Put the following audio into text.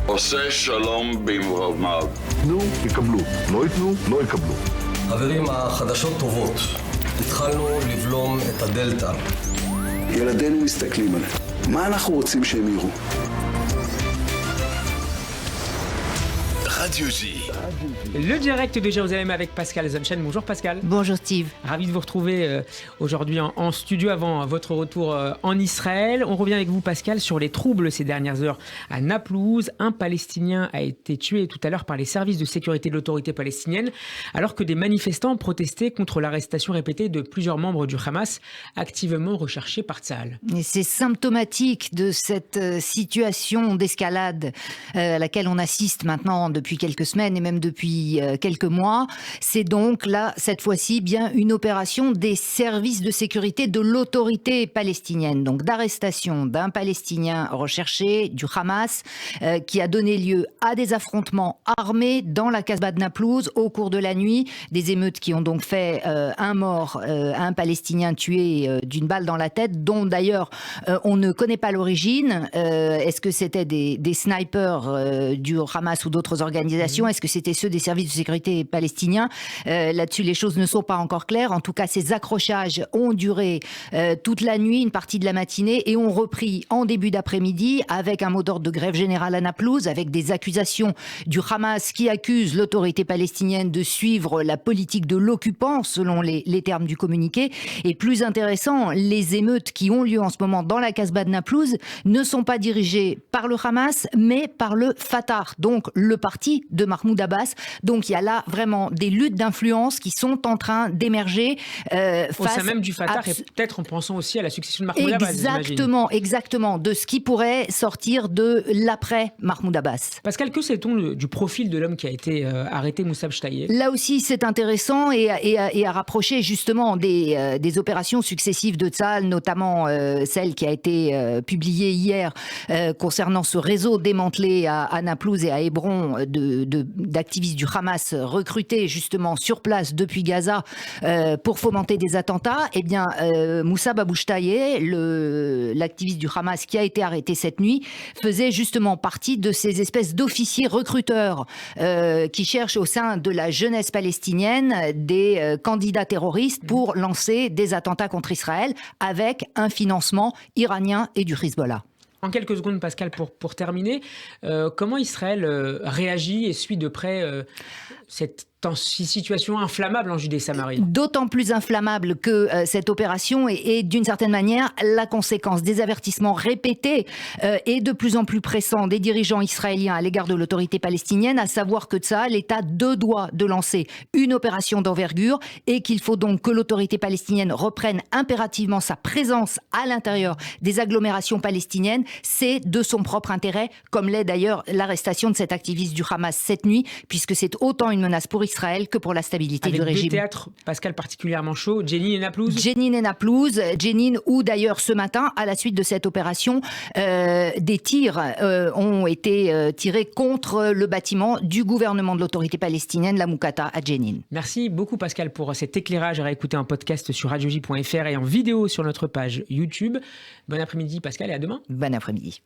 עושה שלום במרומיו. תנו, יקבלו. לא יתנו, לא יקבלו. חברים, החדשות טובות. התחלנו לבלום את הדלתא. ילדינו מסתכלים עלינו. מה אנחנו רוצים שהם יראו? Radio J. Le direct de Jérusalem avec Pascal Zonchen. Bonjour Pascal. Bonjour Steve. Ravi de vous retrouver aujourd'hui en studio avant votre retour en Israël. On revient avec vous Pascal sur les troubles ces dernières heures à Naplouse. Un Palestinien a été tué tout à l'heure par les services de sécurité de l'autorité palestinienne alors que des manifestants protestaient contre l'arrestation répétée de plusieurs membres du Hamas activement recherchés par Tsahal. Et c'est symptomatique de cette situation d'escalade à laquelle on assiste maintenant depuis quelques semaines et même depuis quelques mois. C'est donc là, cette fois-ci, bien une opération des services de sécurité de l'autorité palestinienne. Donc d'arrestation d'un Palestinien recherché, du Hamas, qui a donné lieu à des affrontements armés dans la Casbah de Naplouse au cours de la nuit. Des émeutes qui ont donc fait un mort, un Palestinien tué d'une balle dans la tête, dont d'ailleurs on ne connaît pas l'origine. Est-ce que c'était des snipers du Hamas ou d'autres organisations? Est-ce que c'était ceux des services de sécurité palestiniens? Là-dessus, les choses ne sont pas encore claires. En tout cas, ces accrochages ont duré toute la nuit, une partie de la matinée, et ont repris en début d'après-midi avec un mot d'ordre de grève générale à Naplouse, avec des accusations du Hamas qui accuse l'autorité palestinienne de suivre la politique de l'occupant, selon les termes du communiqué. Et plus intéressant, les émeutes qui ont lieu en ce moment dans la Casbah de Naplouse ne sont pas dirigées par le Hamas, mais par le Fatah, donc le parti de Mahmoud Abbas. Donc il y a là vraiment des luttes d'influence qui sont en train d'émerger au sein même du Fatah et peut-être en pensant aussi à la succession de Mahmoud Abbas. Exactement, de ce qui pourrait sortir de l'après Mahmoud Abbas. Pascal, que sait-on du profil de l'homme qui a été arrêté, Moussab Chtaïeh? Là aussi, c'est intéressant et à rapprocher justement des opérations successives de Tsahal, notamment celle qui a été publiée hier concernant ce réseau démantelé à Naplouse et à Hébron d'activistes du Hamas recrutés justement sur place depuis Gaza pour fomenter des attentats. Eh bien, Moussab Abou Chtaïeh, l'activiste du Hamas qui a été arrêté cette nuit, faisait justement partie de ces espèces d'officiers recruteurs qui cherchent au sein de la jeunesse palestinienne des candidats terroristes pour lancer des attentats contre Israël avec un financement iranien et du Hezbollah. En quelques secondes, Pascal, pour terminer, comment Israël réagit et suit de près cette situation inflammable en Judée-Samarie? D'autant plus inflammable que cette opération est d'une certaine manière la conséquence des avertissements répétés et de plus en plus pressants des dirigeants israéliens à l'égard de l'autorité palestinienne, à savoir que Tsahal est à deux doigts de lancer une opération d'envergure et qu'il faut donc que l'autorité palestinienne reprenne impérativement sa présence à l'intérieur des agglomérations palestiniennes. C'est de son propre intérêt, comme l'est d'ailleurs l'arrestation de cet activiste du Hamas cette nuit, puisque c'est autant une menace pour Israël que pour la stabilité du régime. Avec deux théâtres, Pascal, particulièrement chauds, Jenin et Naplouse. Jenin où d'ailleurs ce matin, à la suite de cette opération, des tirs ont été tirés contre le bâtiment du gouvernement de l'autorité palestinienne, la Moukata, à Jenin. Merci beaucoup Pascal pour cet éclairage à réécouter en podcast sur radioj.fr et en vidéo sur notre page YouTube. Bon après-midi Pascal et à demain. Bon après-midi.